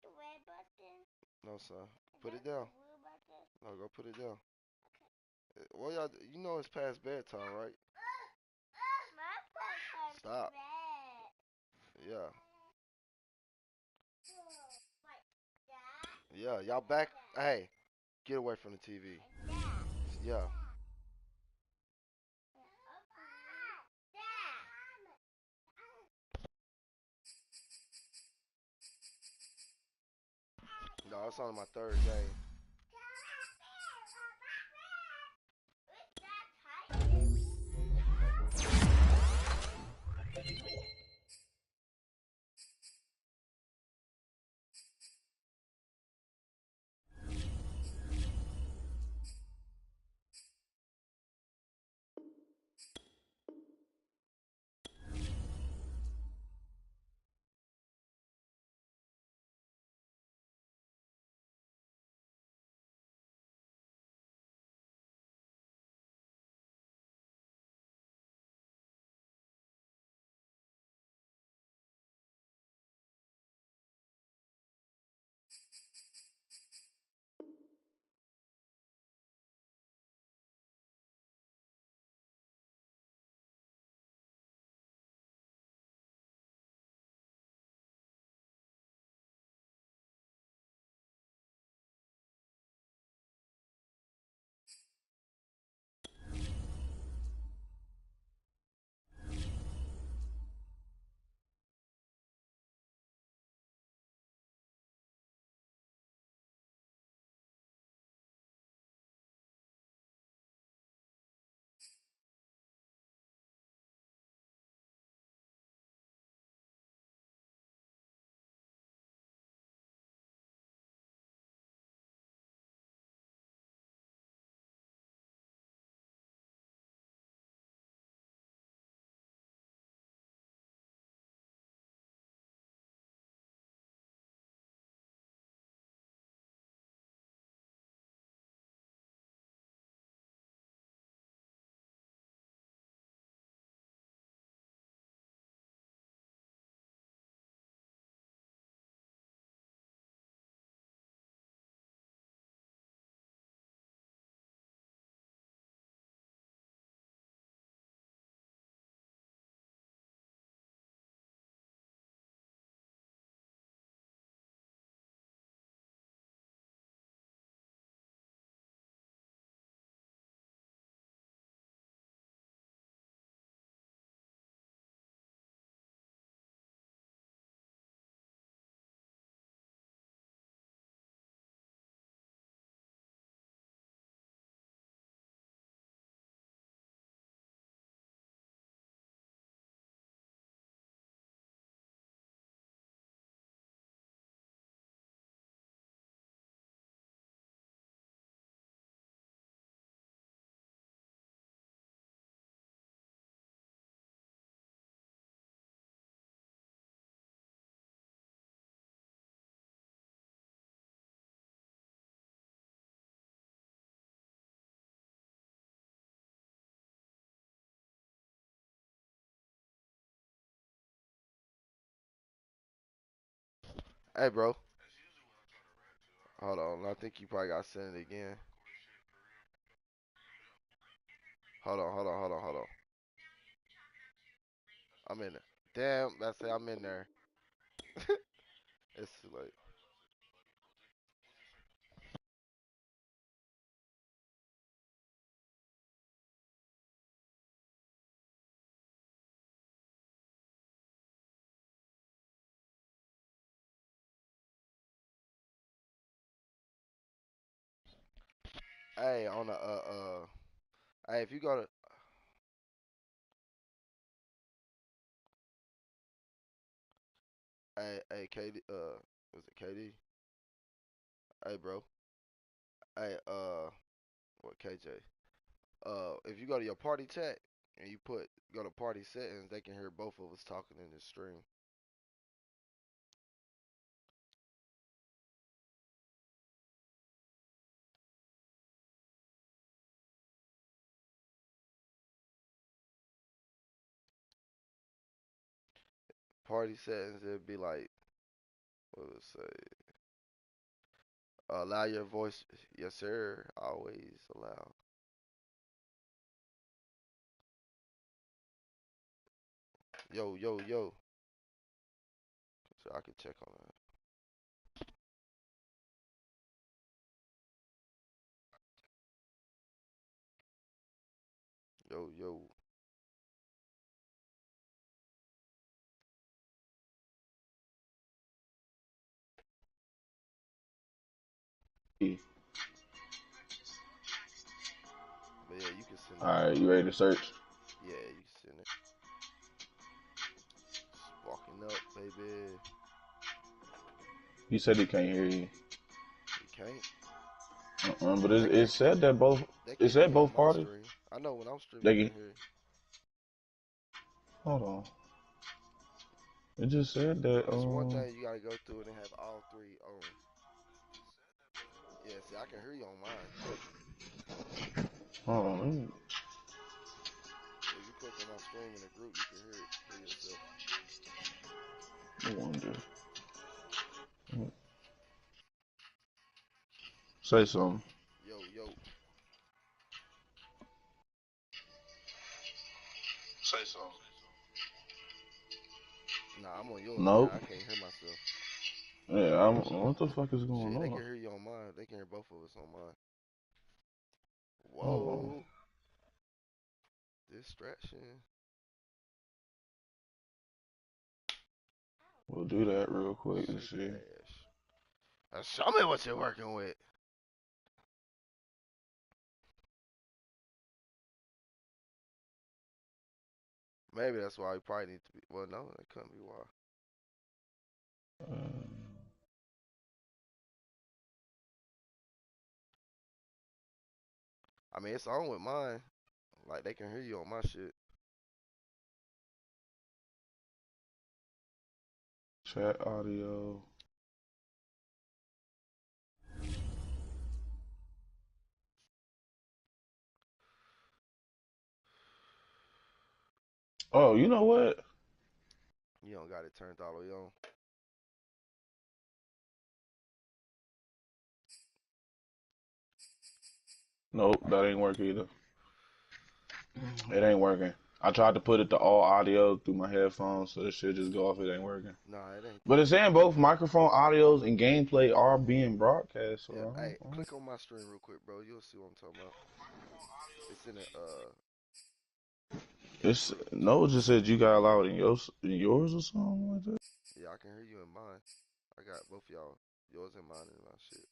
the red button? No, son. Is Put that it the down. blue button? No, go put it down. Well, y'all, you know it's past bedtime, right? My button Stop. red. Yeah. Like that? Yeah, y'all back. Hey, get away from the TV. Like that? Yeah. No, it's on my third game. Hey, bro. Hold on. I think you probably got to send it again. Hold on. I'm in it. Damn, that's it. I'm in there. It's too late. Hey, on the hey, if you go to, hey, KD, was it KD? Hey, bro. Hey, what KJ? If you go to your party chat and you go to party settings, they can hear both of us talking in the stream. Party settings, it'd be like What would it say? Allow your voice. Yes, sir. Always allow. Yo, yo, yo. So I can check on that. Yo, yo. But yeah, you can send it to Alright, me. you ready to search? Yeah, you can send it. Walking up, baby. He said he can't hear you. You can't. But They it can. said that both. They It can hear said you on both my parties. stream. I know when I'm streaming, They you can. can hear. Hold on. It just said that. It's one thing you gotta go through and have all three on. Yeah, see, I can hear you on mine. Hold on. If you click on my stream in a group, you can hear yourself. I wonder. Say something. Yo, yo. Say something. Nah, I'm on yours now. Nope. I can't hear myself. Yeah, what the fuck is going Shit, they on? can hear you on mine. They can hear both of us on mine. Hold on. Whoa. Distraction. We'll do that real quick and Shake see. that ass. Now show me what you're working with. Maybe that's why we probably need to be. Well, no, that couldn't be why. Uh, I mean, it's on with mine. Like, they can hear you on my shit. chat audio. Oh, you know what? You don't got it turned all the way on. Nope, that ain't work either. It ain't working. I tried to put it to all audio through my headphones, so this shit just go off. It ain't working. Nah, it ain't But that. it's saying both microphone audios and gameplay are being broadcast. So Yeah, hey, click on my stream real quick, bro. You'll see what I'm talking about. It's in the it's no, it just said you got allowed in yours or something like that. yeah, I can hear you in mine. I got both y'all, yours and mine in my shit.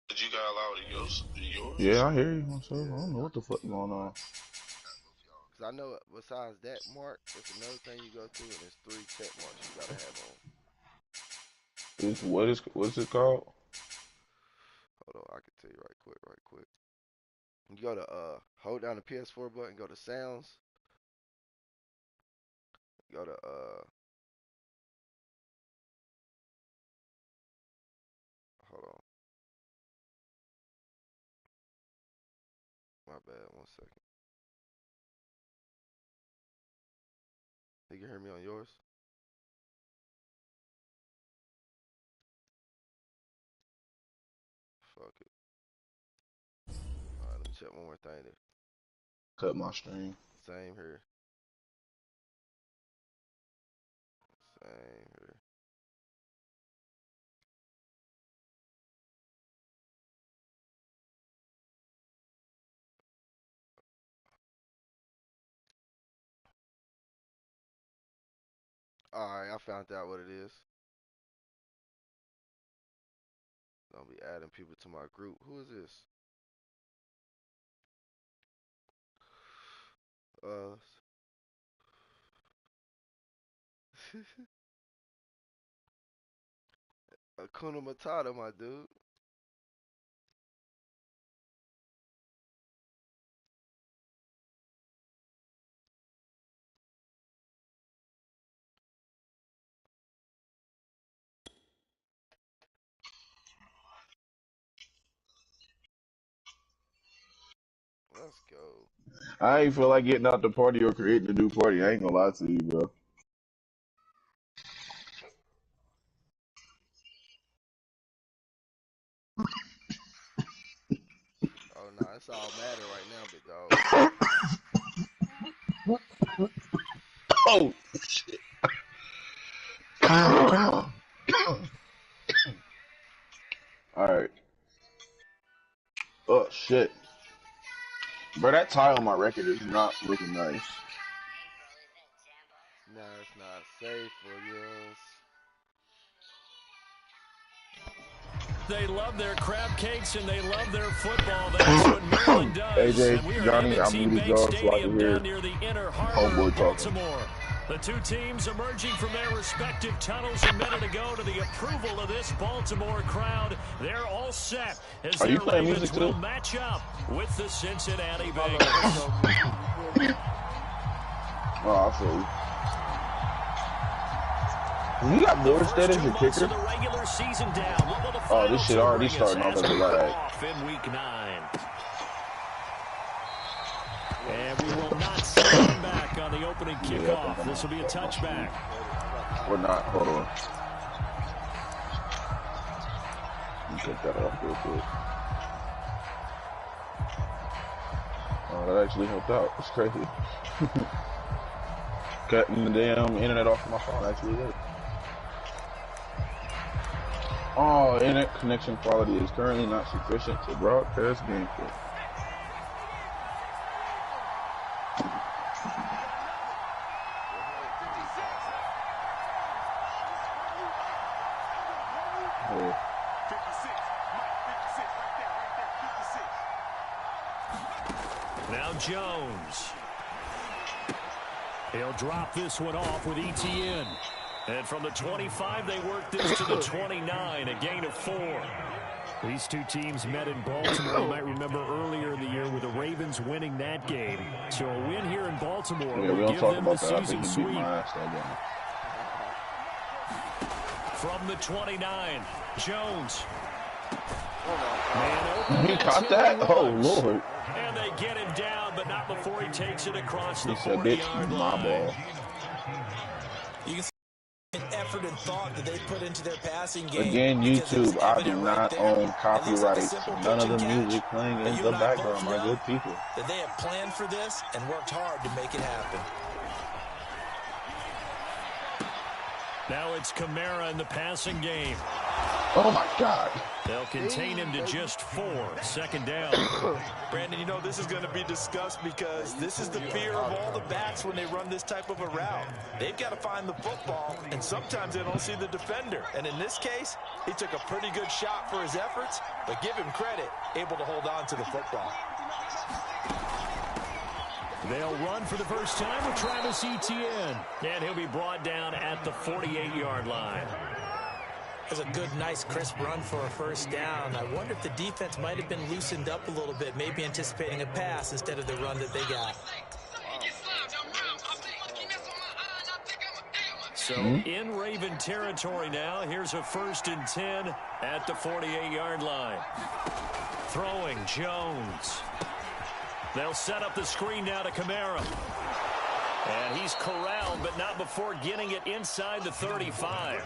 Did you got allowed in yours? Yeah, I hear you myself. I Yeah. don't know what the fuck going on. Cause I know besides that mark, it's another thing you go through, and it's 3 check marks you gotta have on. What's it called? Hold on, I can tell you right quick. You go to hold down the PS4 button, go to sounds, go to hold on, my bad, 1 second. You can hear me on yours? Fuck it. Alright, let me check one more thing. Cut my stream. Same here. Same here. Alright, I found out what it is. Don't be adding people to my group. Who is this? Uh, Akuna Matata, my dude. That's Let's go. I ain't feel like getting out the party or creating a new party. I ain't gonna lie to you, bro. Oh no, it's all matter right now, big dog. Oh shit. All right. Oh shit. Bro, that tie on my record is not looking nice. No, it's not safe for you. They love their crab cakes and they love their football. That's what Maryland does. AJ, And we are Johnny, at I M&T muted Bank y'all so I Stadium can hear down near the Inner Harbor homeboy of talking. Baltimore. The two teams emerging from their respective tunnels a minute ago to the approval of this Baltimore crowd. They're all set as Are you their playing Ravens music will too? match up with the Cincinnati Bengals. Oh, I feel you. You got Norstead as your kicker? Oh, this shit already starting off as a lag. In week 9. And we will not see him back on the opening kickoff. This will be a touchback. Or not. Hold on. Let me take that off real quick. Oh, that actually helped out. It's crazy. Cutting the damn internet off my phone actually did. Oh, internet connection quality is currently not sufficient to broadcast gameplay. Oh. Now Jones. He'll drop this one off with Etienne. And from the 25, they work this to the 29, a gain of 4. These two teams met in Baltimore, you might remember earlier in the year, with the Ravens winning that game. So a win here in Baltimore will give them the season sweep. From the 29, Jones. He caught that? Oh, Lord. And they get him down, but not before he takes it across the 40-yard40-yard line. You can see the effort and thought that they put into their passing game. Again, YouTube, I do not own copyrights. None of the music playing in the background, my good people. That they have planned for this and worked hard to make it happen. Now it's Kamara in the passing game. Oh, my God. They'll contain him to just 4. Second down. Brandon, you know, this is going to be discussed because this is the fear of all the backs when they run this type of a route. They've got to find the football, and sometimes they don't see the defender. And in this case, he took a pretty good shot for his efforts, but give him credit, able to hold on to the football. They'll run for the first time with Travis Etienne. And he'll be brought down at the 48-yard line. That's a good, nice, crisp run for a first down. I wonder if the defense might have been loosened up a little bit, maybe anticipating a pass instead of the run that they got. So in Raven territory now, here's a 1st and 10 at the 48-yard line. Throwing Jones. They'll set up the screen now to Kamara. And he's corralled, but not before getting it inside the 35.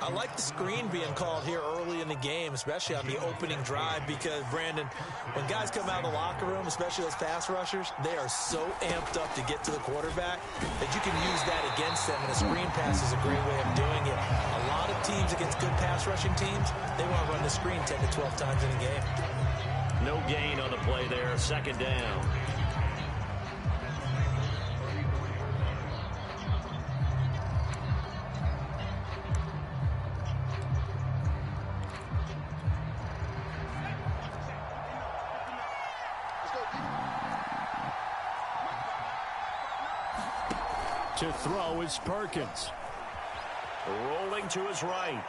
I like the screen being called here early in the game, especially on the opening drive, because, Brandon, when guys come out of the locker room, especially those pass rushers, they are so amped up to get to the quarterback that you can use that against them, and a screen pass is a great way of doing it. A lot of teams against good pass rushing teams, they want to run the screen 10 to 12 times in a game. No gain on the play there, second down. To throw is Perkins. Rolling to his right.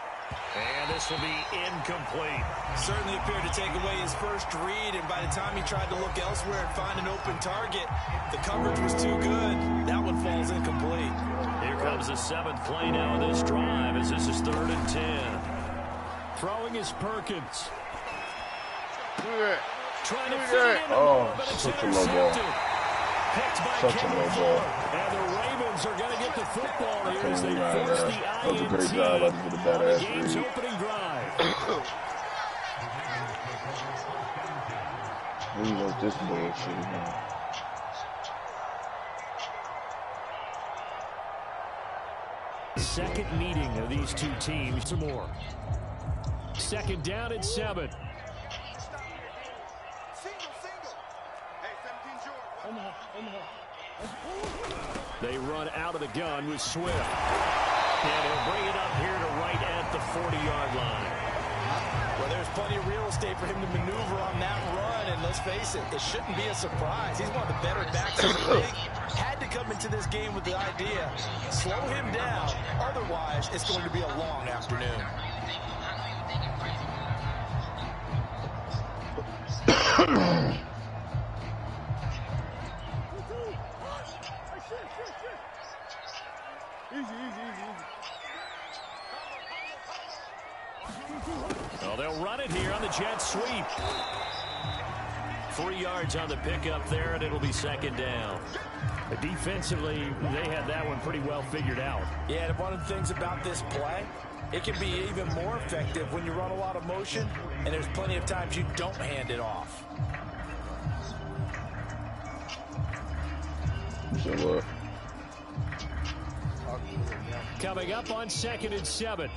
And this will be incomplete. Certainly appeared to take away his first read, and by the time he tried to look elsewhere and find an open target, the coverage was too good. That one falls incomplete. Here comes the 7th play now of this drive as this is 3rd and 10. Throwing is Perkins. trying to fit it in. Oh, but it's such a low ball. intercepted. Picked by Such a Kevin low Fuller. ball. And the Ravens are going to get the football here as they Right, force right. the That was a great INT drive. I just did a on the badass game's read. opening drive. We want this bullshit, man. Second meeting of these two teams. Some more. Second down and 7. They run out of the gun with Swift. And he'll bring it up here to right at the 40-yard line. Well, there's plenty of real estate for him to maneuver on that run, and let's face it, it shouldn't be a surprise. He's one of the better backs in the league. Had to come into this game with the idea, slow him down, otherwise it's going to be a long afternoon. Well, they'll run it here on the jet sweep. 3 yards on the pickup there, and it'll be second down. But defensively, they had that one pretty well figured out. Yeah, and one of the things about this play, it can be even more effective when you run a lot of motion, and there's plenty of times you don't hand it off. So what? Coming up on 2nd and 7.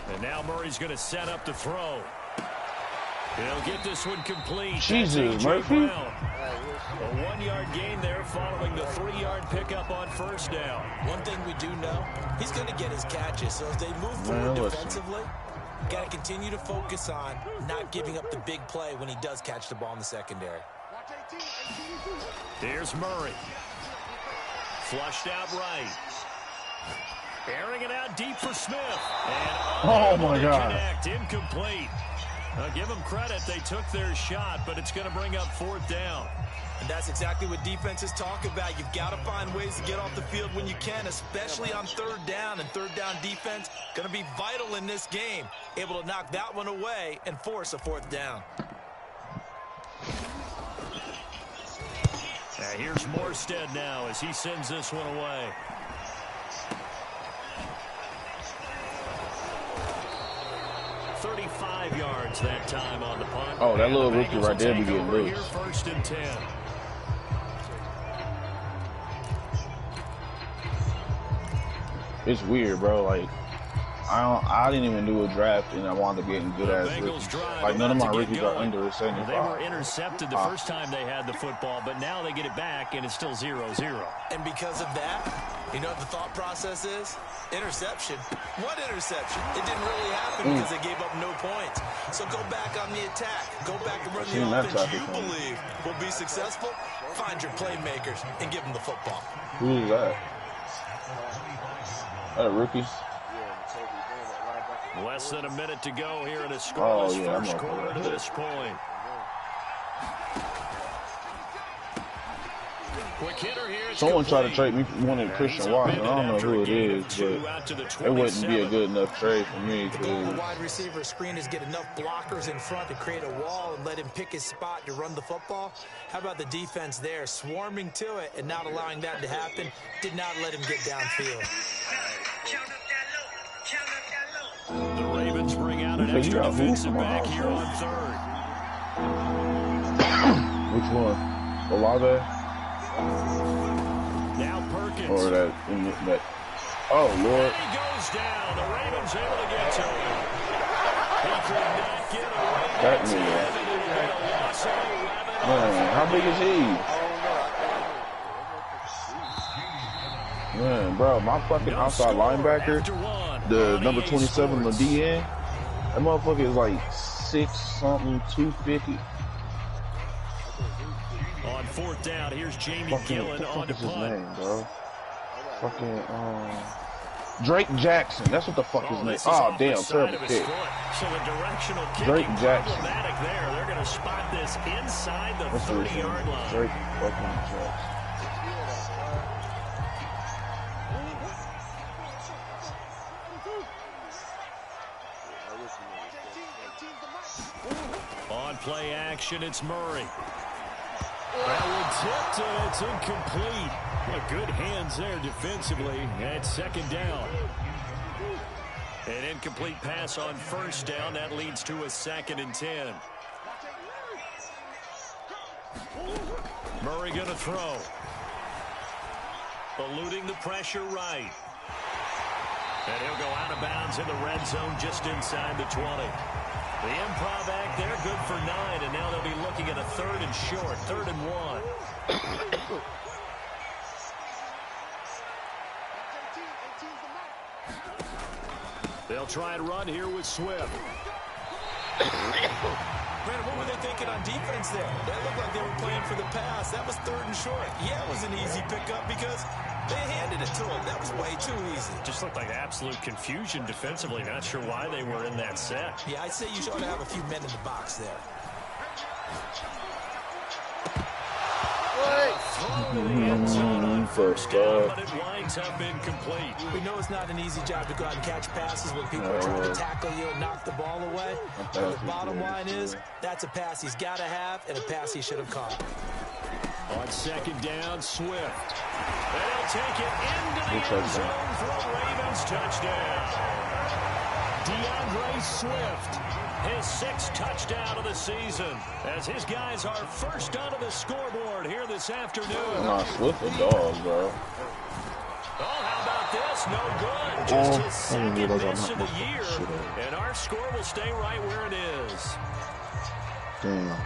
And now Murray's going to set up the throw. He'll get this one complete. Jesus, Murphy. A 1-yard gain there following the 3-yard pickup on first down. One thing we do know, he's going to get his catches. So as they move forward defensively, got to continue to focus on not giving up the big play when he does catch the ball in the secondary. Here's Murray. Flushed out right. Airing it out deep for Smith. And oh, my God. Connect. Incomplete. Give them credit. They took their shot, but it's going to bring up 4th down. And that's exactly what defenses talk about. You've got to find ways to get off the field when you can, especially on 3rd down. And 3rd down defense going to be vital in this game. Able to knock that one away and force a 4th down. Here's Morstead now as he sends this one away. $35 yards that time on the punt. Oh, that little rookie right there be getting loose. 1st and 10. It's weird, bro. Like, I didn't even do a draft, and I wound up getting good-ass rookies. Like, none of my rookies are under 75. They were intercepted the first time they had the football, but now they get it back, and it's still 0-0. And because of that, you know what the thought process is? Interception. What interception? It didn't really happen because they gave up no points. So go back on the attack. Go back and run the offense you believe will be successful. Find your playmakers and give them the football. Who is that? That a rookie? Less than a minute to go here in a scoreless first quarter to this point. Quick hitter here. Someone tried to trade me for one of Christian Watson. I don't know who it is, but it wouldn't be a good enough trade for me. The goal of the wide receiver screen is get enough blockers in front to create a wall and let him pick his spot to run the football. How about the defense there, swarming to it and not allowing that to happen? Did not let him get downfield. The Ravens bring out an extra defensive back here on 3rd. Which one? Olave? Now Perkins. Or that oh, Lord. He goes down. The Ravens able to get to him. He could not get away. That nigga. Man, how big is he? Man, bro, my fucking outside linebacker, the number 27 on the DN, that motherfucker is like 6-something, 250. On 4th down, here's Jamie Gillen on the punt. His name, bro? Fucking, Drake Jackson. That's what the fuck his name. Oh, damn, terrible kick. So the directional Drake Jackson. Problematic there. They're going to spot this inside the 30-yard line. Drake fucking Jackson. play action. It's Murray. That one tipped, and it's incomplete. Well, good hands there defensively at second down. An incomplete pass on first down. That leads to a 2nd and 10. Murray going to throw. Eluding the pressure right. And he'll go out of bounds in the red zone just inside the 20. The improv act there, good for 9, and now they'll be looking at a 3rd and short, 3rd and 1. They'll try and run here with Swift. Brandon, what were they thinking on defense there? They looked like they were playing for the pass. That was 3rd and short. Yeah, it was an easy pickup because they handed it to him. That was way too easy. Just looked like absolute confusion defensively. Not sure why they were in that set. Yeah, I'd say you should have a few men in the box there. Throw to the end zone on first down, but it winds up incomplete. We know it's not an easy job to go out and catch passes when people are trying to tackle you and knock the ball away. But the bottom line is, that's a pass he's got to have and a pass he should have caught. On second down, Swift. And he'll take it into the end zone for a Ravens touchdown. DeAndre Swift, his 6th touchdown of the season, as his guys are first onto the scoreboard here this afternoon. Nah, Swift a dog, bro. Oh, how about this? No good. Just his 2nd miss of the year. And our score will stay right where it is. Damn.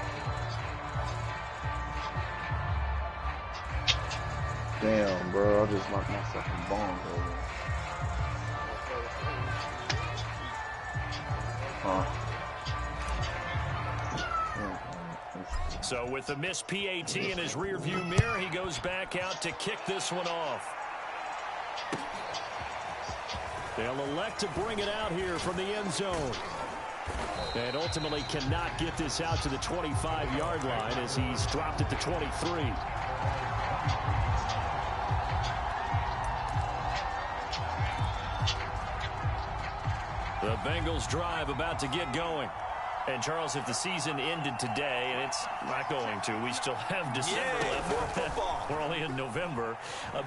Damn, bro. I just knocked myself in bones over. So with the missed PAT in his rearview mirror, he goes back out to kick this one off. They'll elect to bring it out here from the end zone. And ultimately cannot get this out to the 25-yard line as he's dropped at the 23. The Bengals drive about to get going. And, Charles, if the season ended today, and it's not going to, we still have December left. More football. We're only in November.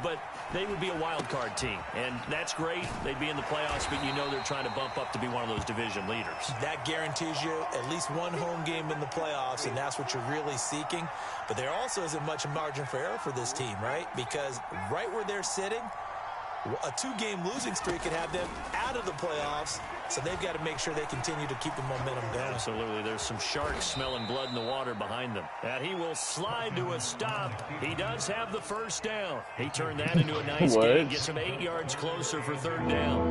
But they would be a wild card team. And that's great. They'd be in the playoffs, but you know they're trying to bump up to be one of those division leaders. That guarantees you at least one home game in the playoffs, and that's what you're really seeking. But there also isn't much margin for error for this team, right? Because right where they're sitting, a 2-game losing streak could have them out of the playoffs, so they've got to make sure they continue to keep the momentum going. Absolutely. There's some sharks smelling blood in the water behind them. And he will slide to a stop. He does have the first down. He turned that into a nice gain, gets him 8 yards closer for 3rd down.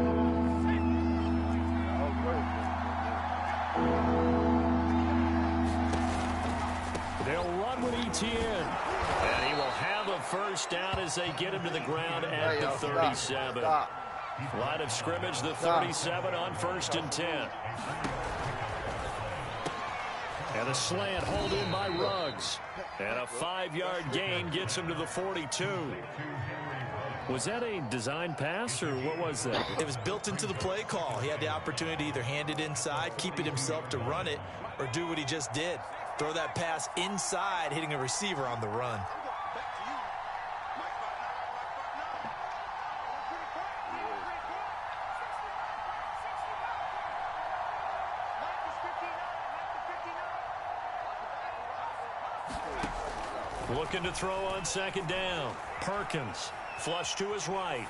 They'll run with Etienne. And he will have a first down as they get him to the ground at the 37. Line of scrimmage, the 37 on 1st and 10. And a slant hold in by Ruggs. And a 5-yard gain gets him to the 42. Was that a design pass, or what was that? It was built into the play call. He had the opportunity to either hand it inside, keep it himself to run it, or do what he just did. Throw that pass inside, hitting a receiver on the run. Looking to throw on 2nd down. Perkins, flush to his right.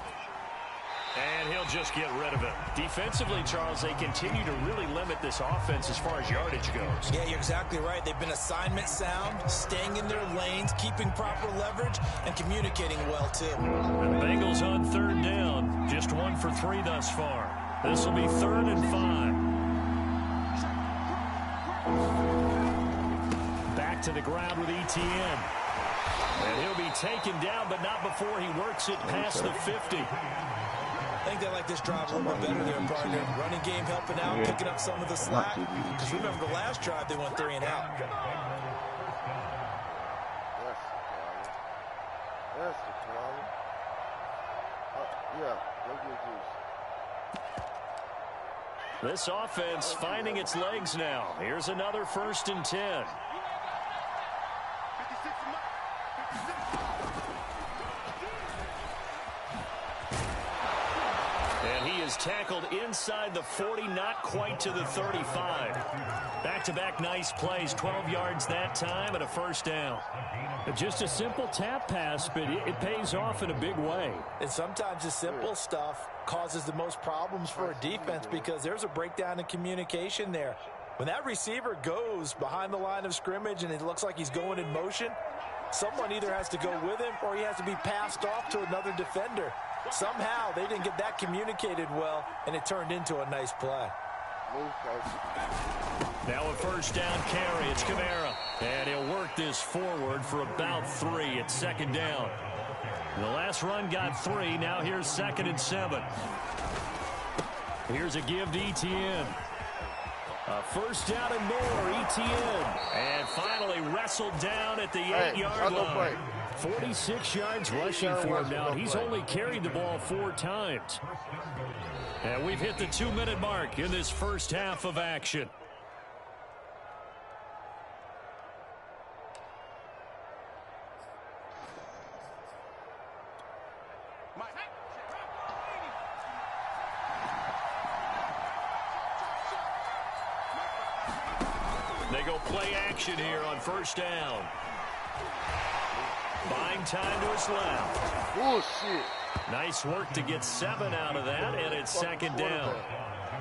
And he'll just get rid of it. Defensively, Charles, they continue to really limit this offense as far as yardage goes. Yeah, you're exactly right. They've been assignment sound, staying in their lanes, keeping proper leverage, and communicating well, too. And the Bengals on 3rd down. Just 1 for 3 thus far. This will be 3rd and 5. Back to the ground with Etienne. And he'll be taken down, but not before he works it past the 50. I think they like this drive a little bit better there, partner. Running game helping out, picking up some of the slack. Because remember, the last drive, they went 3 and out. That's the problem. Yeah, go get juice. This offense finding its legs now. Here's another 1st and 10. And he is tackled inside the 40, not quite to the 35. Back-to-back nice plays, 12 yards that time and a 1st down. Just a simple tap pass, but it pays off in a big way. And sometimes the simple stuff causes the most problems for a defense because there's a breakdown in communication there. When that receiver goes behind the line of scrimmage and it looks like he's going in motion, someone either has to go with him or he has to be passed off to another defender. Somehow they didn't get that communicated well, and it turned into a nice play. Now a 1st down carry. It's Kamara. And he'll work this forward for about 3. It's 2nd down. The last run got 3. Now here's 2nd and 7. Here's a give to Etienne. A 1st down and more. Etienne. And finally wrestled down at the 8-yard line. 46 yards rushing for him now. He's only carried the ball 4 times. And we've hit the 2-minute mark in this first half of action. They go play action here on 1st down. Buying time to his left. Bullshit. Nice work to get 7 out of that, and it's 2nd down.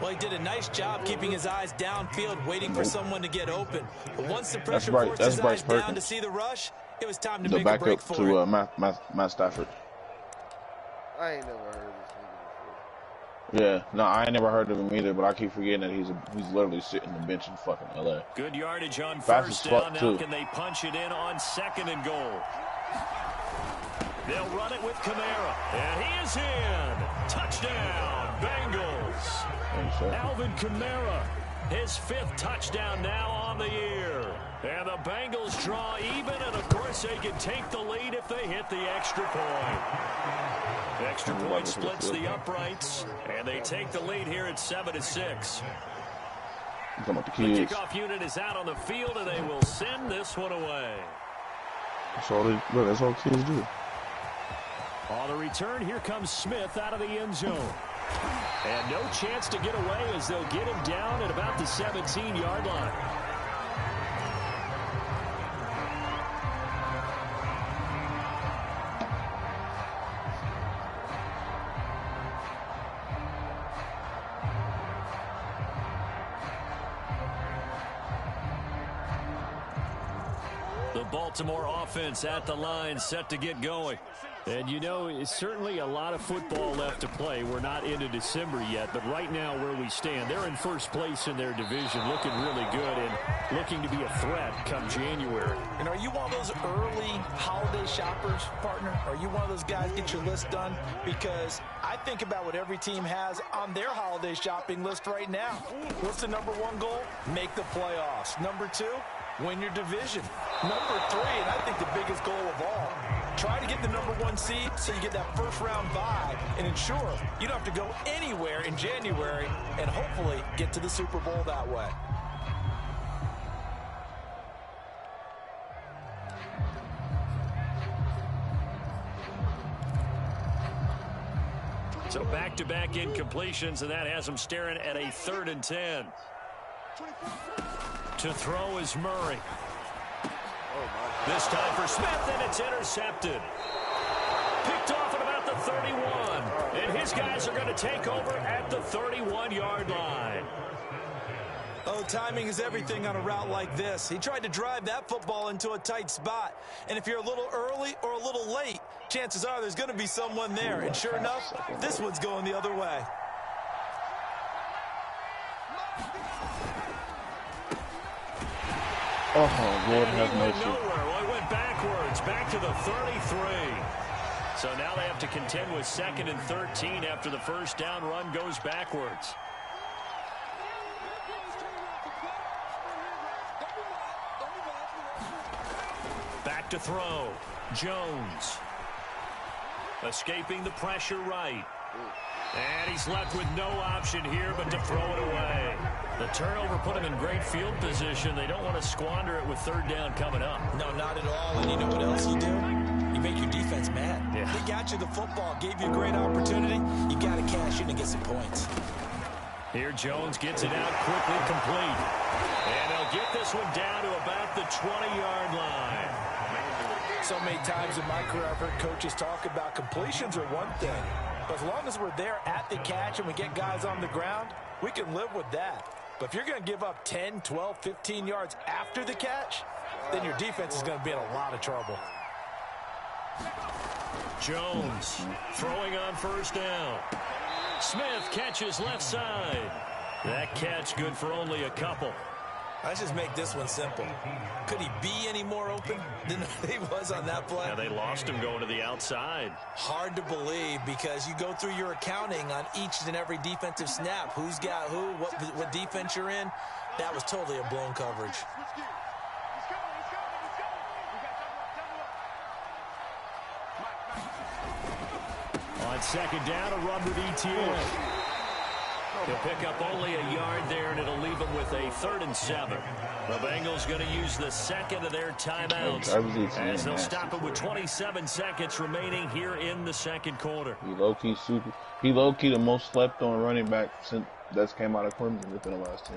Well, he did a nice job keeping his eyes downfield, waiting for someone to get open. But once the pressure forced his eyes down to see the rush, it was time to make a break for it. The backup to Matt Stafford. I ain't never heard this nigga before. Yeah, no, I ain't never heard of him either, but I keep forgetting that he's literally sitting on the bench in fucking L.A. Good yardage on Fast 1st down. Now can they punch it in on 2nd and goal? They'll run it with Kamara. And he is in. Touchdown, Bengals. Alvin Kamara, his 5th touchdown now on the year. And the Bengals draw even, and of course they can take the lead if they hit the extra point. Extra point splits the uprights, and they take the lead here at 7-6. The kickoff unit is out on the field, and they will send this one away. That's all kids do. On the return, here comes Smith out of the end zone. And no chance to get away as they'll get him down at about the 17-yard line. The Baltimore offense at the line, set to get going. And, you know, it's certainly a lot of football left to play. We're not into December yet, but right now where we stand, they're in 1st place in their division, looking really good and looking to be a threat come January. And are you one of those early holiday shoppers, partner? Are you one of those guys get your list done? Because I think about what every team has on their holiday shopping list right now. What's the #1 goal? Make the playoffs. #2, win your division. #3, and I think the biggest goal of all, try to get the #1 seed so you get that 1st-round bye and ensure you don't have to go anywhere in January and hopefully get to the Super Bowl that way. So back-to-back incompletions, and that has them staring at a 3rd and 10. To throw is Murray. This time for Smith, and it's intercepted. Picked off at about the 31. And his guys are going to take over at the 31-yard line. Oh, timing is everything on a route like this. He tried to drive that football into a tight spot. And if you're a little early or a little late, chances are there's going to be someone there. And sure enough, this one's going the other way. Oh, Lord have mercy. Well, he went backwards, back to the 33. So now they have to contend with 2nd and 13 after the 1st down run goes backwards. To throw. Jones. Escaping the pressure right. And he's left with no option here but to throw it away. The turnover put him in great field position. They don't want to squander it with third down coming up. No, not at all. And you know what else you do? You make your defense mad. Yeah. They got you the football, gave you a great opportunity. You got to cash in and get some points. Here Jones gets it out quickly, complete. And they'll get this one down to about the 20-yard line. So many times in my career I've heard coaches talk about completions are one thing. But as long as we're there at the catch and we get guys on the ground, we can live with that. But if you're going to give up 10, 12, 15 yards after the catch, then your defense is going to be in a lot of trouble. Jones throwing on first down. Smith catches left side. That catch good for only a couple. Let's just make this one simple. Could he be any more open than he was on that play? Yeah, they lost him going to the outside. Hard to believe because you go through your accounting on each and every defensive snap. Who's got who, what defense you're in. That was totally a blown coverage. On second down, a run with ETN. He'll pick up only a yard there, and it'll leave him with a 3rd and 7. The Bengals going to use the second of their timeouts as they'll stop it with 27 seconds remaining here in the second quarter. He low-key the most slept on running back since that's came out of Clemson within the last 10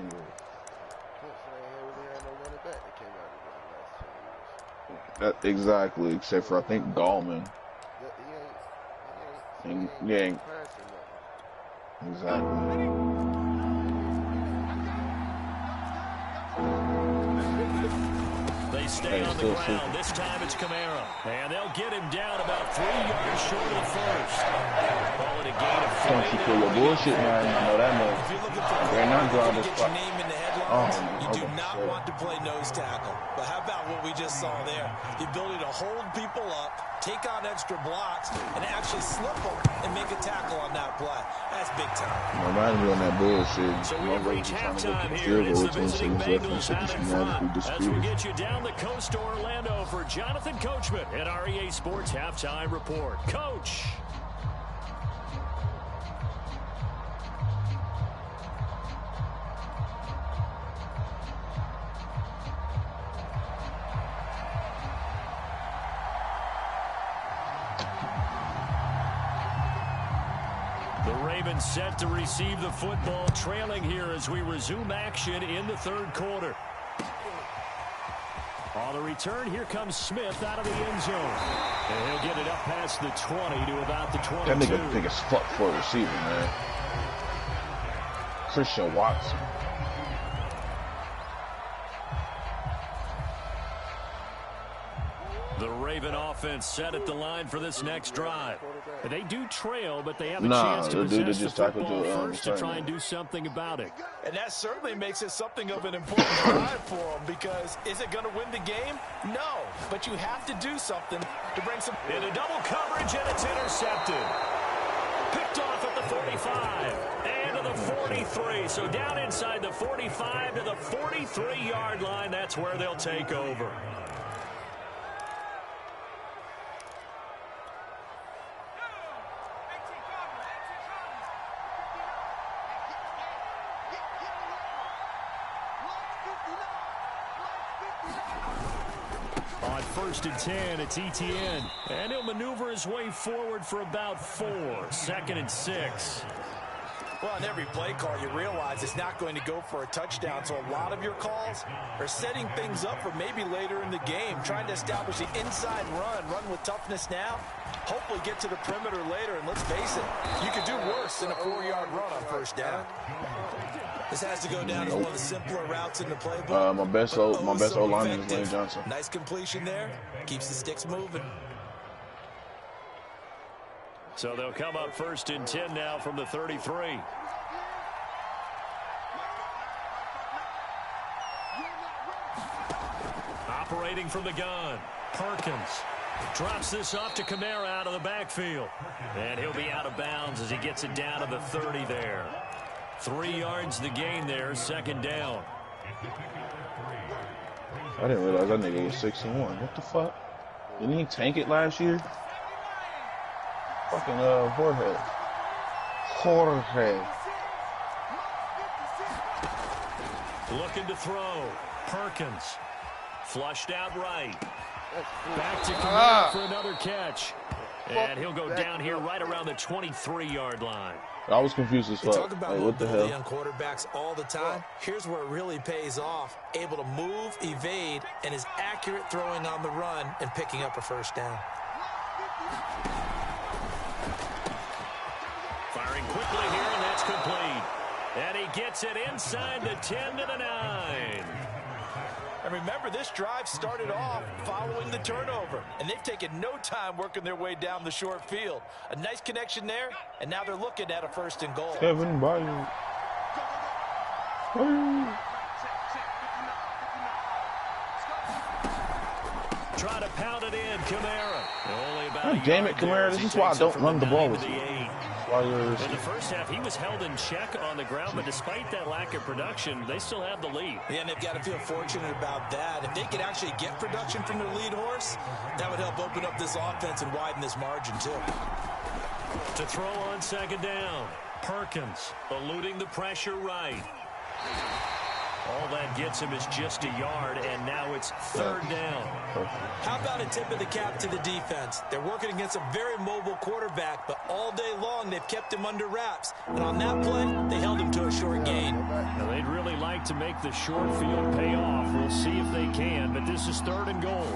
years. Exactly, except for I think Gallman. Yeah, exactly. They stay on the ground. This time it's Kamara. And they'll get him down about 3 yards short of first. Call it a gain of 4. Don't you feel your bullshit, man? I know that much. If you're looking for They're not drawing to this get spot. your name in the headlines, you do not want to play nose tackle. But how about what we just saw there? The ability to hold people up, take on extra blocks, and actually slip them and make a tackle on that play. That's big time. Remind me on that bullshit. So we've reached halftime here, and it's the visiting Bengals out in front. As we get you down the coast to Orlando for Jonathan Coachman at REA Sports Halftime Report. Coach. Ravens set to receive the football, trailing here as we resume action in the third quarter. On the return, here comes Smith out of the end zone. And he'll get it up past the 20 to about the 22. That nigga big as fuck for a receiver, man. Christian Watson. The Raven offense set at the line for this next drive. They do trail, but they have a Nah, chance to the dude that possess the just tackled football the, first to try return. and do something about it. And that certainly makes it something of an important drive for them because is it going to win the game? No, but you have to do something to bring some... In a double coverage, and it's intercepted. Picked off at the 45 and to the 43. So down inside the 45 to the 43-yard line. That's where they'll take over. On 1st and 10, it's ETN. And he'll maneuver his way forward for about 4. 2nd and 6. Well, on every play call, you realize it's not going to go for a touchdown. So a lot of your calls are setting things up for maybe later in the game, trying to establish the inside run with toughness now, hopefully get to the perimeter later. And let's face it, you could do worse than a 4-yard run on first down. This has to go down as one of the simpler routes in the playbook. My best O-lineman is Lane Johnson. Nice completion there. Keeps the sticks moving. So they'll come up 1st and 10 now from the 33. Operating from the gun, Perkins drops this off to Kamara out of the backfield. And he'll be out of bounds as he gets it down to the 30 there. 3 yards the gain there, 2nd down. I didn't realize that nigga was 6-1. What the fuck? Didn't he tank it last year? Fucking forehead. Jorge. Looking to throw. Perkins. Flushed out right. Back to Kamara for another catch. And he'll go down here right around the 23-yard line. I was confused as They fuck. talk about Like, what the mobility hell? on quarterbacks all the time. Here's where it really pays off. Able to move, evade, and is accurate throwing on the run and picking up a first down. Firing quickly here, and that's complete. And he gets it inside the 10 to the 9. And remember, this drive started off following the turnover, and they've taken no time working their way down the short field. A nice connection there, and now they're looking at a first and goal. Kevin Byard. Try to pound it in, Kamara. Only about God a damn yard it, there Kamara. as This he is why I takes it don't from run the ball 9 with to you. the 8. While you're In the first half, he was held in check on the ground, but despite that lack of production, they still have the lead. Yeah, and they've got to feel fortunate about that. If they could actually get production from their lead horse, that would help open up this offense and widen this margin, too. To throw on second down, Perkins eluding the pressure right. All that gets him is just a yard, and now it's third down. How about a tip of the cap to the defense? They're working against a very mobile quarterback, but all day long they've kept him under wraps. And on that play, they held him to a short gain. Now, they'd really like to make the short field pay off. We'll see if they can, but this is third and goal.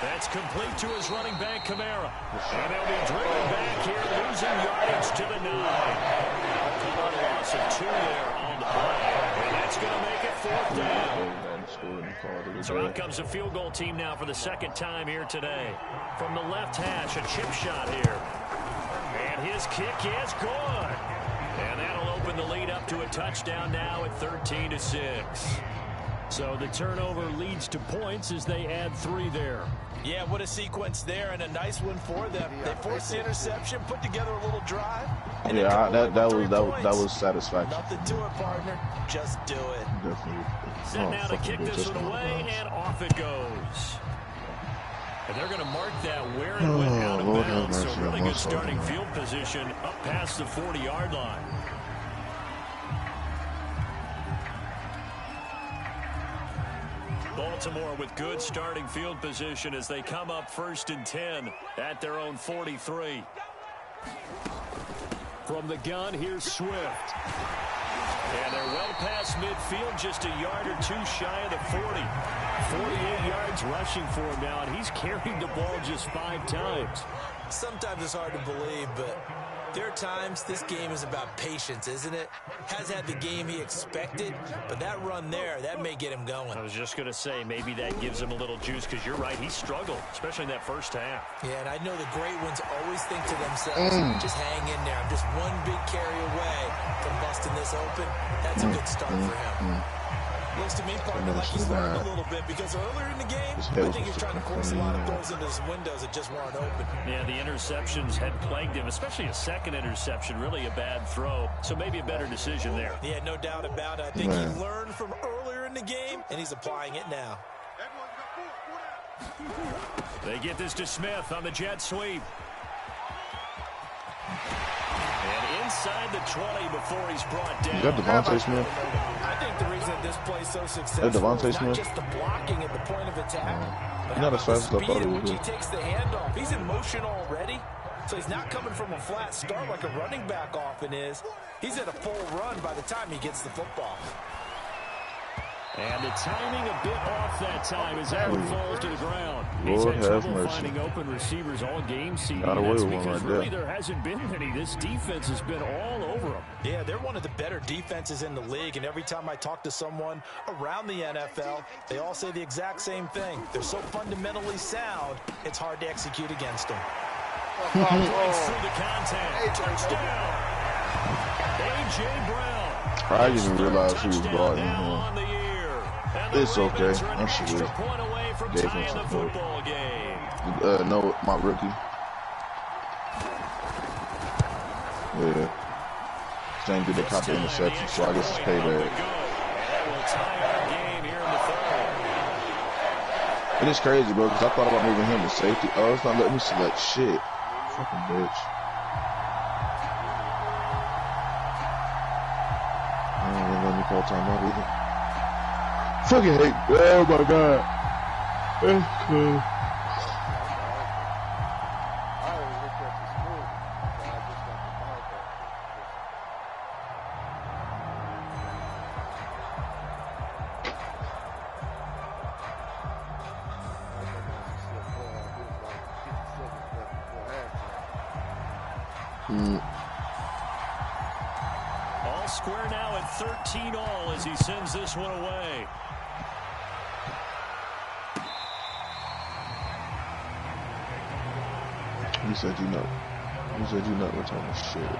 That's complete to his running back, Kamara. And they'll be driven back here, losing yardage to the 9. A loss of 2 there on the play. And that's going to make it fourth down. So out comes the field goal team now for the second time here today. From the left hash, a chip shot here. And his kick is good. And that'll open the lead up to a touchdown now at 13-6. So the turnover leads to points as they add 3 there. Yeah, what a sequence there, and a nice one for them. They forced the interception, put together a little drive. And Yeah, that was satisfaction. Nothing to it, partner. Just do it. Definitely. Set now to kick this one away, and off it goes. And they're going to mark that where it went out of Lord have bounds. So mercy really on my good starting soul. field position up past the 40-yard line. Baltimore with good starting field position as they come up first and 10 at their own 43. From the gun, here's Swift. And they're well past midfield, just a yard or two shy of the 40. 48 yards rushing for him now, and he's carried the ball just 5 times. Sometimes it's hard to believe, but there are times this game is about patience, isn't it? Has had the game he expected, but that run there, that may get him going. I was just going to say, maybe that gives him a little juice, because you're right, he struggled, especially in that first half. Yeah, and I know the great ones always think to themselves, just hang in there. I'm just one big carry away from busting this open. That's a good start for him. Looks to me, partner, like he's learned a little bit, because earlier in the game, I think he's trying to force a lot of throws into his windows that just weren't open. Yeah, the interceptions had plagued him, especially a second interception, really a bad throw. So maybe a better decision there. Yeah, no doubt about it. I think he learned from earlier in the game, and he's applying it now. They get this to Smith on the jet sweep. And inside the 20 before he's brought down. Is that Devontae Smith? I think the reason this play's so successful Devontae is not Smith? just the blocking at the point of attack, but He's how not as about the fast as I speed thought he at would which be. he takes the handoff. He's in motion already, so he's not coming from a flat start like a running back often is. He's at a full run by the time he gets the football. And the timing a bit off that time as that one falls to the ground. He's Lord had have trouble mercy. finding open receivers all game, CD. Got away That's with one because right really there. there hasn't been many. This defense has been all over them. Yeah, they're one of the better defenses in the league, and every time I talk to someone around the NFL, they all say the exact same thing. They're so fundamentally sound, it's hard to execute against them. Breaks through the contact. Touchdown. A.J. Brown. I didn't even realize he was Touchdown brought in now here. on the year. And the It's okay. Ravens are an I'm sure extra we point away from gave him tying the some hope. football game. No, my rookie. Yeah. Same did the This copy time, the interception, so I extra guess it's point up and payback. good. That will tie our game here in the third. It is crazy, bro, because I thought about moving him to safety. Oh, it's not letting me select shit. Fucking bitch. don't let me call timeout either. Fucking hate. Oh my god. That's cool. I already looked at the school, but I just got the ball back. All square now at 13 all as he sends this one away. You said you know. You said you not returning shit.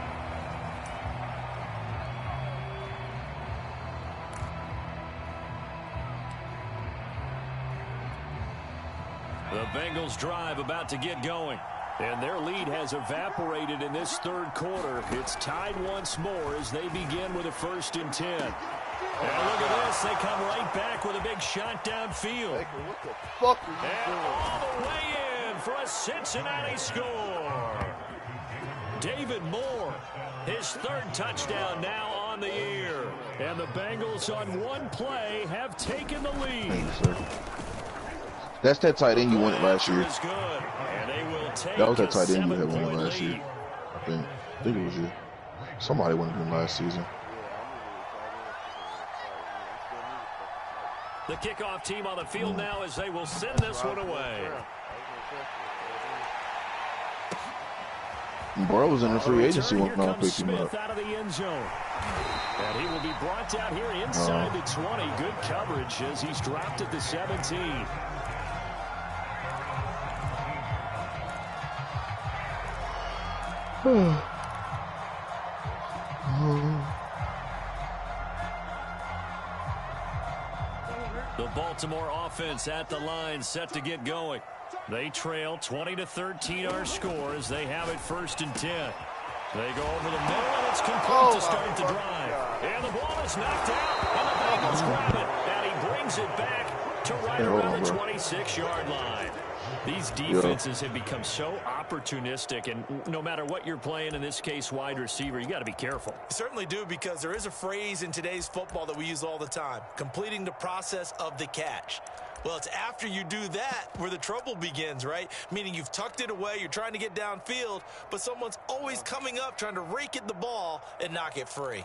The Bengals drive about to get going. And their lead has evaporated in this third quarter. It's tied once more as they begin with a 1st and 10. And look at this. They come right back with a big shot downfield. Baker, what the fuck are you And doing? all the way in for a Cincinnati score. David Moore, his 3rd touchdown now on the year. And the Bengals on one play have taken the lead. Thank you, sir. That's that tight end you wanted last year. Is good, and they will take That was that a tight end you had 7-point wanted last lead. year. I think it was you. Somebody wanted him last season. The kickoff team on the field now as they will send this one away. Burrow was in the free agency when Here I comes picked him Smith up. out of the end zone. And he will be brought down here inside the 20. Good coverage as he's dropped at the 17. The Baltimore offense at the line set to get going. They trail 20-13 our score as they have it 1st and 10. They go over the middle and it's complete to start the drive. And the ball is knocked out and the Bengals grab it. And he brings it back to right around the 26-yard line. These defenses have become so opportunistic, and no matter what you're playing, in this case wide receiver, you got to be careful. You certainly do, because there is a phrase in today's football that we use all the time: completing the process of the catch. Well, it's after you do that where the trouble begins, right? Meaning you've tucked it away, you're trying to get downfield, but someone's always coming up trying to rake at the ball and knock it free.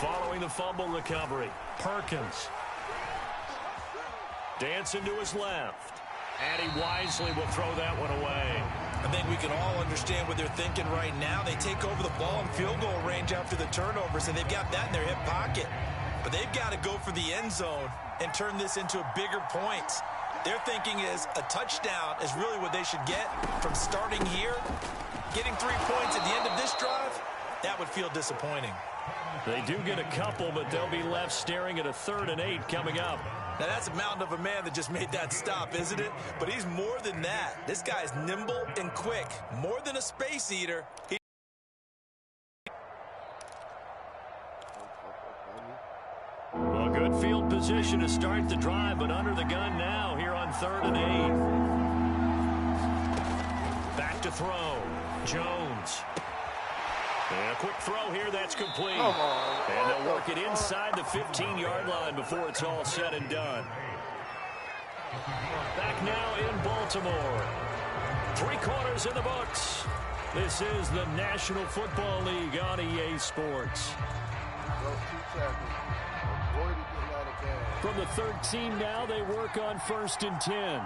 Following the fumble recovery, Perkins. Dancing to his left. And he wisely will throw that one away. I think we can all understand what they're thinking right now. They take over the ball in field goal range after the turnover, so they've got that in their hip pocket. But they've got to go for the end zone and turn this into bigger points. Their thinking is a touchdown is really what they should get from starting here. Getting 3 points at the end of this drive, that would feel disappointing. They do get a couple, but they'll be left staring at a 3rd and 8 coming up. Now, that's a mountain of a man that just made that stop, isn't it? But he's more than that. This guy's nimble and quick. More than a space eater. Well, good field position to start the drive, but under the gun now here on 3rd and 8. Back to throw. Jones. And a quick throw here, that's complete. And they'll work it inside the 15-yard line before it's all said and done. Back now in Baltimore. 3 quarters in the books. This is the National Football League on EA Sports. From the 13 now, they work on 1st and 10.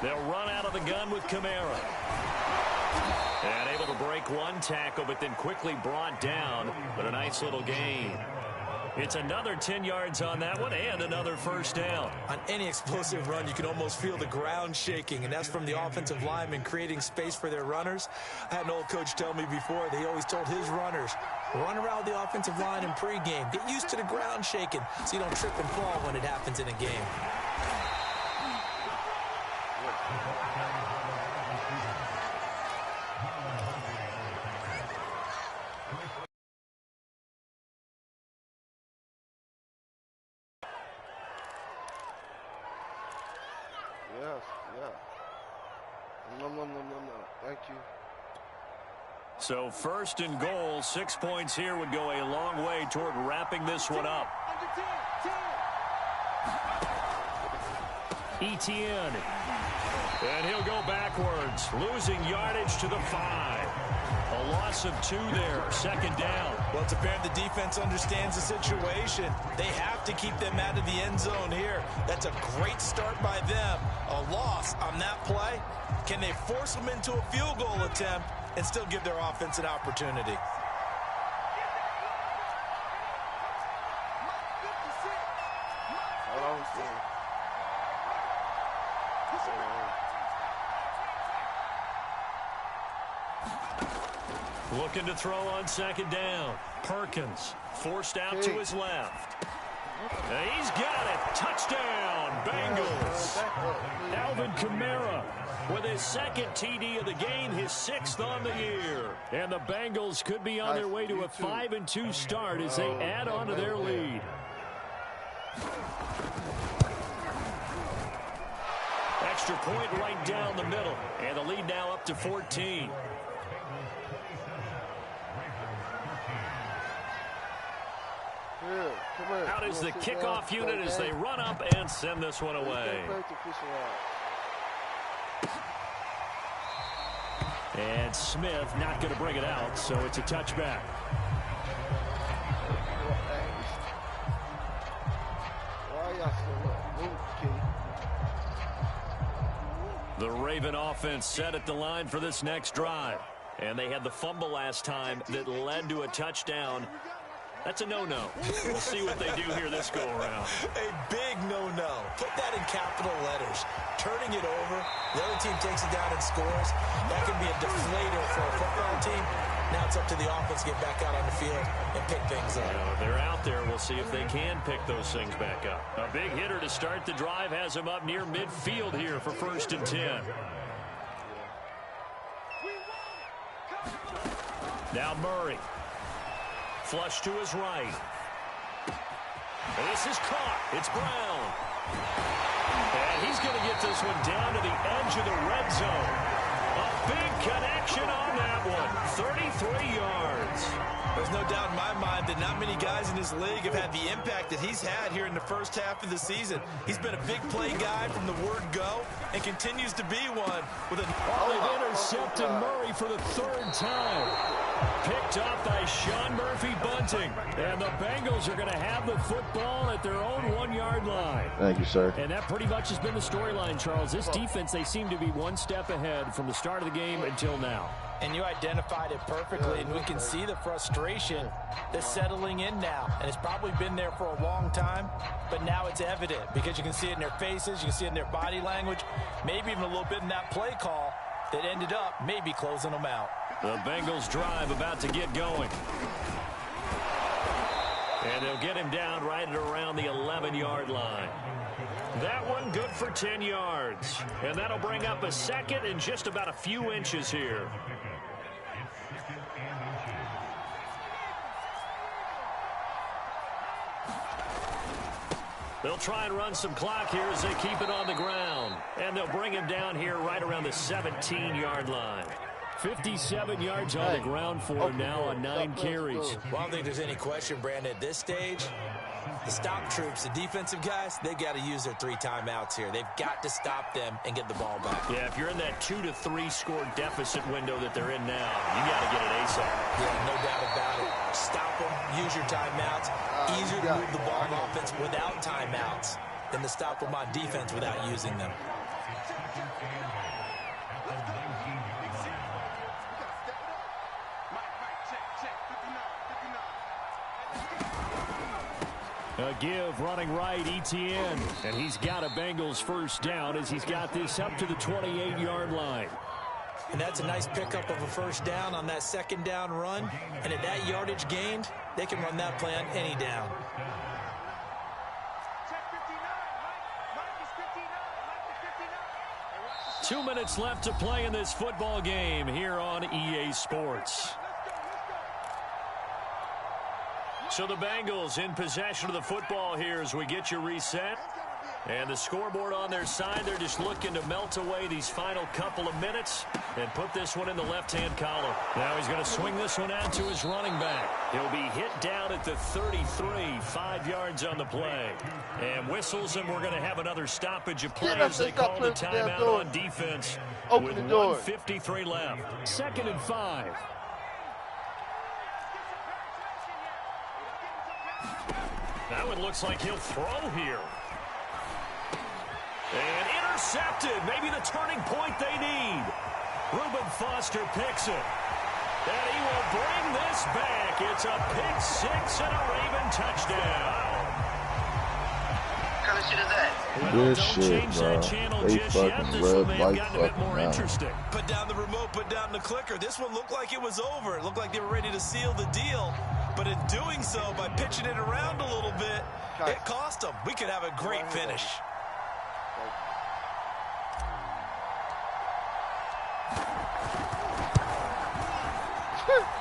They'll run out of the gun with Kamara. And able to break one tackle, but then quickly brought down. But a nice little gain. It's another 10 yards on that one and another 1st down. On any explosive run, you can almost feel the ground shaking, and that's from the offensive linemen creating space for their runners. I had an old coach tell me before, they always told his runners, run around the offensive line in pregame. Get used to the ground shaking so you don't trip and fall when it happens in a game. Yes, yeah. No. Thank you. So first and goal, 6 points here would go a long way toward wrapping this one up. Etienne. And he'll go backwards, losing yardage to the 5. A loss of 2 there, second down. Well, it's apparent the defense understands the situation. They have to keep them out of the end zone here. That's a great start by them. A loss on that play. Can they force them into a field goal attempt and still give their offense an opportunity? Hold on, Steve. Looking to throw on second down. Perkins forced out to his left. And he's got it. Touchdown, Bengals. Alvin Kamara with his second TD of the game, his 6th on the year. And the Bengals could be on their way to a 5-2 start as they add on to their lead. Extra point right down the middle. And the lead now up to 14. Out is the kickoff unit as they run up and send this one away. And Smith not going to bring it out, so it's a touchback. The Raven offense set at the line for this next drive. And they had the fumble last time that led to a touchdown. That's a no-no. We'll see what they do here this go-around. A big no-no. Put that in capital letters. Turning it over, the other team takes it down and scores. That can be a deflator for a football team. Now it's up to the offense to get back out on the field and pick things up. If they're out there, we'll see if they can pick those things back up. A big hitter to start the drive has him up near midfield here for 1st and 10. Now Murray. Flush to his right. This is caught. It's Brown. And he's going to get this one down to the edge of the red zone. A big connection on that one. 33 yards. There's no doubt in my mind that not many guys in this league have had the impact that he's had here in the first half of the season. He's been a big play guy from the word go and continues to be one. With they've intercepted Murray for the 3rd time. Picked up by Sean Murphy-Bunting. And the Bengals are going to have the football at their own 1-yard line. Thank you, sir. And that pretty much has been the storyline, Charles. This defense, they seem to be one step ahead from the start of the game until now. And you identified it perfectly, and we can see the frustration that's settling in now. And it's probably been there for a long time, but now it's evident because you can see it in their faces, you can see it in their body language, maybe even a little bit in that play call that ended up maybe closing them out. The Bengals drive about to get going. And they'll get him down right at around the 11-yard line. That one good for 10 yards. And that'll bring up a 2nd and just about a few inches here. They'll try and run some clock here as they keep it on the ground. And they'll bring him down here right around the 17-yard line. 57 yards on the ground for him now on 9 carries. Well, I don't think there's any question, Brandon, at this stage, the stop troops, the defensive guys, they got to use their 3 timeouts here. They've got to stop them and get the ball back. Yeah, if you're in that 2 to 3 score deficit window that they're in now, you got to get it ASAP. Yeah, no doubt about it. Stop them, use your timeouts. Easier to move the ball on offense without timeouts than to stop them on defense without using them. A give running right, Etienne. And he's got a Bengals first down as he's got this up to the 28-yard line. And that's a nice pickup of a first down on that 2nd down run. And at that yardage gained, they can run that play on any down. Two minutes left to play in this football game here on EA Sports. So the Bengals in possession of the football here as we get you reset. And the scoreboard on their side, they're just looking to melt away these final couple of minutes and put this one in the left-hand column. Now he's going to swing this one out to his running back. He'll be hit down at the 33, 5 yards on the play. And whistles, and we're going to have another stoppage of play as they call the timeout on defense with 1:53 left. 2nd and 5. Now it looks like he'll throw here. And intercepted. Maybe the turning point they need. Reuben Foster picks it. And he will bring this back. It's a pick six and a Raven touchdown. What kind of shit is that? Well, Good don't shit, change bro. that channel They just yet. fucking This one red may have light gotten a bit fucking more now. interesting. Put down the remote, put down the clicker. This one looked like it was over. It looked like they were ready to seal the deal. But in doing so, by pitching it around a little bit, it cost them. We could have a great finish.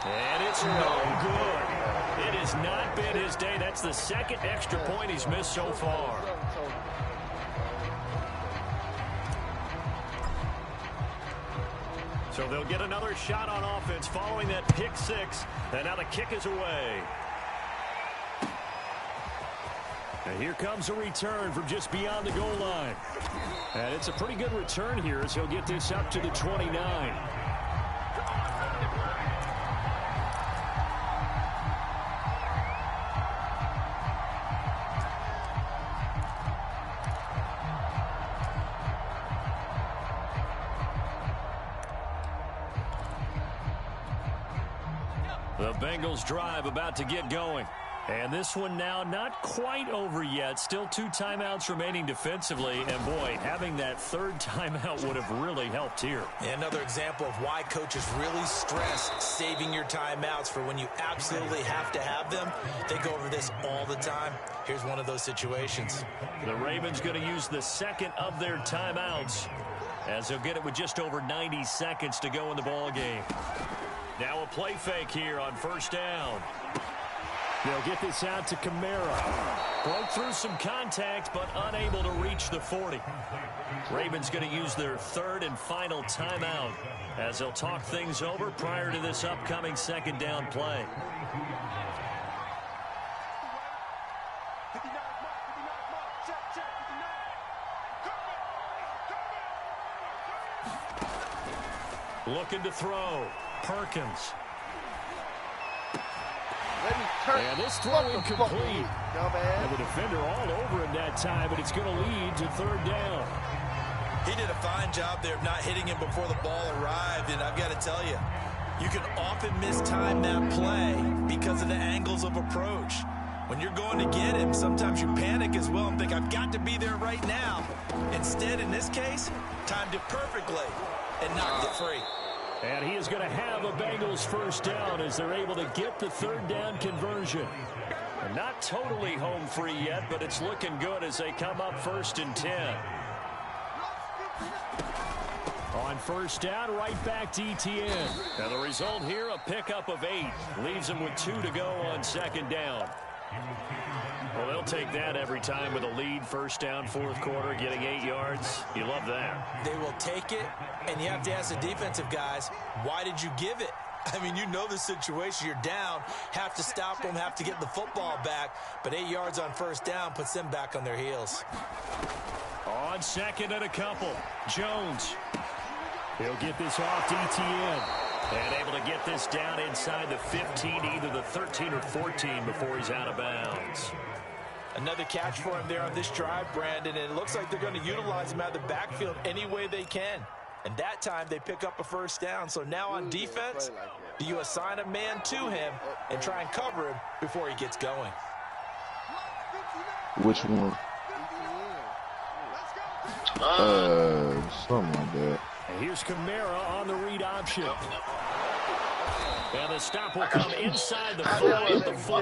And it's no good. It has not been his day. That's the second extra point he's missed so far. So they'll get another shot on offense following that pick six. And now the kick is away. And here comes a return from just beyond the goal line. And it's a pretty good return here as he'll get this up to the 29. The Bengals drive about to get going. And this one now not quite over yet. Still 2 timeouts remaining defensively. And, boy, having that third timeout would have really helped here. And another example of why coaches really stress saving your timeouts for when you absolutely have to have them. They go over this all the time. Here's one of those situations. The Ravens going to use the second of their timeouts as they'll get it with just over 90 seconds to go in the ball game. Now a play fake here on first down. They'll get this out to Kamara. Broke through some contact, but unable to reach the 40. Ravens going to use their third and final timeout as they'll talk things over prior to this upcoming second down play. Looking to throw. Perkins. And this throw incomplete. And the defender all over him that time, but it's going to lead to third down. He did a fine job there of not hitting him before the ball arrived, and I've got to tell you, you can often mistime that play because of the angles of approach. When you're going to get him, sometimes you panic as well and think, I've got to be there right now. Instead, in this case, timed it perfectly and knocked it free. And he is going to have a Bengals first down as they're able to get the third down conversion. And not totally home free yet, but it's looking good as they come up 1st and 10. On first down, right back to Etienne. Now the result here, a pickup of 8. Leaves them with 2 to go on second down. Well, they'll take that every time with a lead. First down, 4th quarter, getting 8 yards. You love that. They will take it, and you have to ask the defensive guys, why did you give it? I mean, you know the situation. You're down, have to stop them, have to get the football back. But 8 yards on first down puts them back on their heels. On second and a couple, Jones. He'll get this off to Etienne. And able to get this down inside the 15, either the 13 or 14 before he's out of bounds. Another catch for him there on this drive, Brandon, and it looks like they're going to utilize him out of the backfield any way they can. And that time they pick up a first down. So now on defense, do you assign a man to him and try and cover him before he gets going? Which one? Something like that. And here's Kamara on the read option. And the stop will come inside the 5, the 4.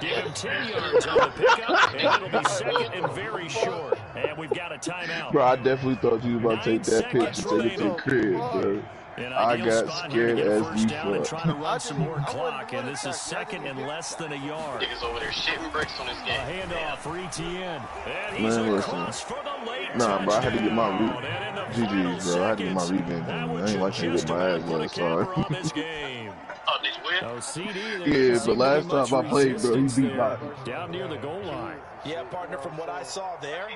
Give him 10 yards on the pickup, and it'll be second and very short. And we've got a timeout. Bro, I definitely thought you was about to take that pitch and take it to the crib, bro. An I ideal got spot here to scared get a as first you down and fuck. try to run some more I wasn't clock, and running this is tackle. I second didn't and get less than a tackle. yard. Niggas over there shitting bricks on this A game. handoff for Etienne. And he's Man, listen. across for the late Nah, bro, I had to get my touchdown. And in the final GG's, bro. I had to get my seconds, revenge that on me. would I ain't like to just get my ass about put a whooped, sorry. capper on this game. Oh, did you win? Oh, CD, there Yeah, didn't but seem to be last much time I played, bro, he resistance beat there my. down near the goal line. Yeah, partner, from what I saw there,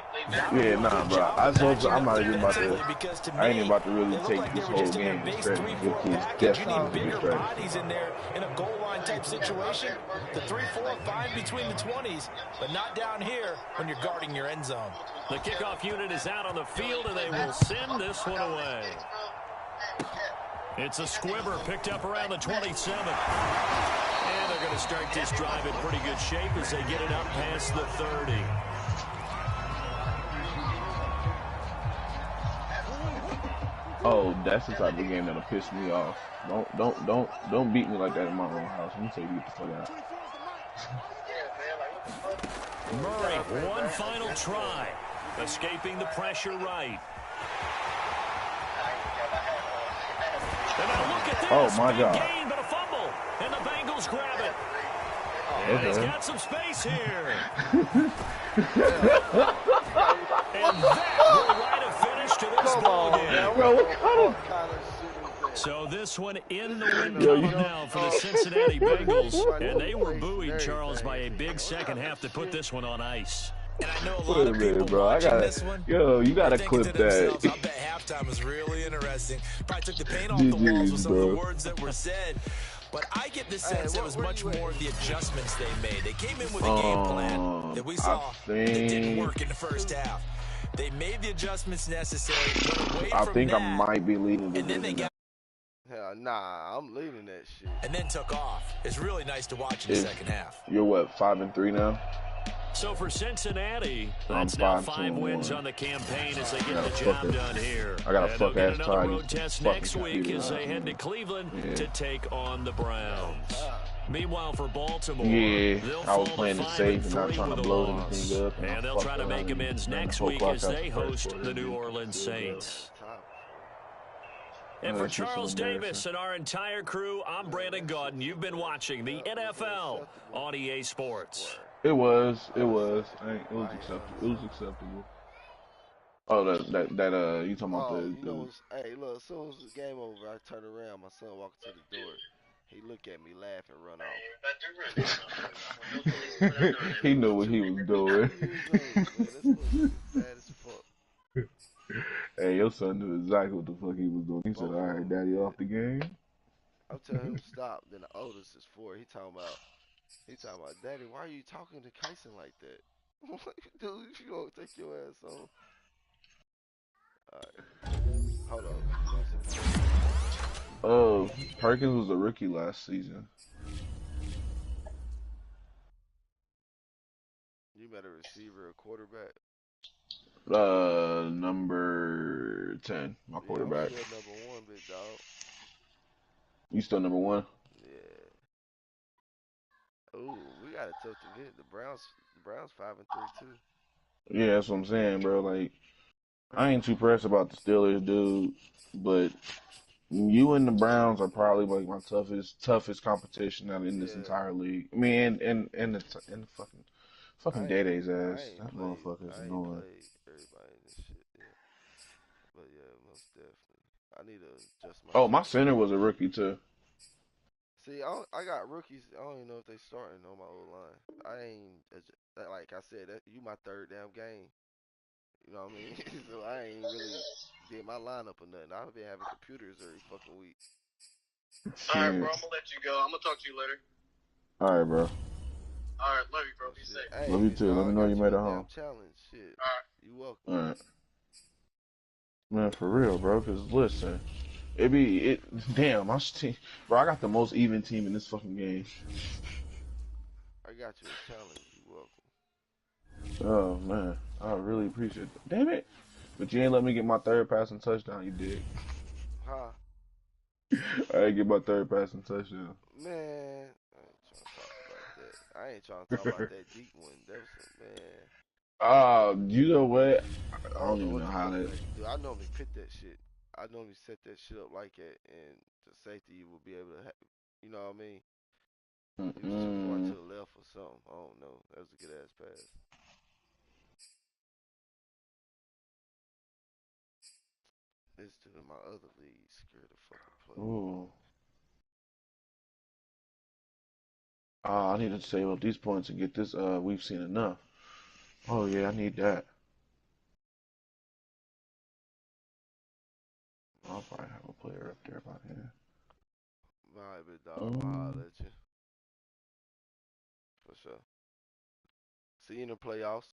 Yeah, nah, bro. I'm not even about to. because to I ain't me, even about to really they look take like this they were whole just in their game to base stretch and 3-4 give kids package. death You time need to get bigger stretched. bodies in there in a goal line type situation. The 3-4 fine between the 20s, but not down here when you're guarding your end zone. The kickoff unit is out on the field, and they will send this one away. It's a squibber picked up around the 27. And they're going to start this drive in pretty good shape as they get it up past the 30. Oh, that's the type of game that'll piss me off. Don't beat me like that in my own house. Let me tell you, get the fuck out. Murray, one final try. Escaping the pressure right. And now look at this. Oh, my Big God. gain, but a fumble. And the Bengals grab it. And he's got some space here. And that will write a finish to this ball game. Bro, what kind of... So this one in the win column now for the Cincinnati Bengals. And they were buoyed, Charles, by a big second half to put this one on ice. And I know a Wait lot a of people minute, bro. I watching gotta... this one. Yo, you gotta Thinking clip to themselves, that. I bet halftime was really interesting. Probably took the paint off the walls with some of the words that were said. But I get the sense it was much more of the adjustments they made. They came in with a game plan that we saw that didn't work in the first half. They made the adjustments necessary. Went away I from think that, I might be leading the and then they division. got Hell, nah, I'm leaving that shit. and then took off. It's really nice to watch in the second half. You're what, 5-3 now? So for Cincinnati, that's I'm now 5-2 5 and wins 1. on the campaign as they get gotta the job fuck it. done here. I got a And they'll get fuck-ass another tie. road test Fucking next week computer as they out. head to Cleveland Yeah. to take on the Browns. Meanwhile, for Baltimore, Yeah, they'll I was fall playing to it safe and 5-3 not trying to with a blow loss. anything up. And they'll try to make amends next week as they host the New Orleans Saints. And for That's just Charles embarrassing. Davis and our entire crew, I'm Brandon Gaudin. You've been watching the NFL on EA Sports. It was. It was acceptable. It was acceptable. Oh, you talking about Oh, the you know, hey, look, as soon as the game over, I turn around, my son walked to the door. He looked at me, laugh, and run off. he knew what he was doing. Bad as fuck. Hey, your son knew exactly what the fuck he was doing. He said, "All right, daddy, off the game." I'm telling him stop. Then the oldest is 4. He talking about, Daddy, why are you talking to Kyson like that? Dude, you gonna take your ass on? Alright. Hold on. Perkins was a rookie last season. You better receiver or quarterback. Number 10, my quarterback. Yeah, I'm still number 1, big dog. You still number 1? Yeah. Ooh, we got a tough division. The Browns 5-3 too. Yeah, that's what I'm saying, bro. Like, I ain't too pressed about the Steelers, dude. But you and the Browns are probably like my toughest competition out in this entire league. I mean, and the fucking Day-Day's ass. That motherfucker's annoying. Everybody in this shit, yeah. But yeah, most definitely. I need to adjust my. Oh, my center was a rookie too. See, I got rookies. I don't even know if they starting on my old line. I ain't like I said. You my third damn game. You know what I mean? So I ain't really did my lineup or nothing. I've been having computers every fucking week. Alright, bro, I'm gonna let you go. I'm gonna talk to you later. Alright, bro. Alright, love you, bro. Be safe. Hey, Love you too. Let me know you made it home. Challenge, shit. Alright. You welcome. Alright. Man, for real, bro. Cause listen, damn, bro. I got the most even team in this fucking game. I got you a challenge. You welcome. Oh man, I really appreciate it. Damn it! But you ain't let me get my third passing touchdown. You did. Huh? I didn't get my third passing touchdown. Man, I ain't trying to talk about that deep one. That was man. You know what? I don't even know how that. Dude, I normally pit that shit. I normally set that shit up like that, and the safety will be able to, you know what I mean? He was too far to the left or something. I don't know. That was a good ass pass. This dude in my other league scared the fucking play. Ooh. I need to save up these points and get this. We've seen enough. Oh yeah, I need that. I'll probably have a player up there by then. Alright, big dog. I'll holler at you. For sure. See you in the playoffs.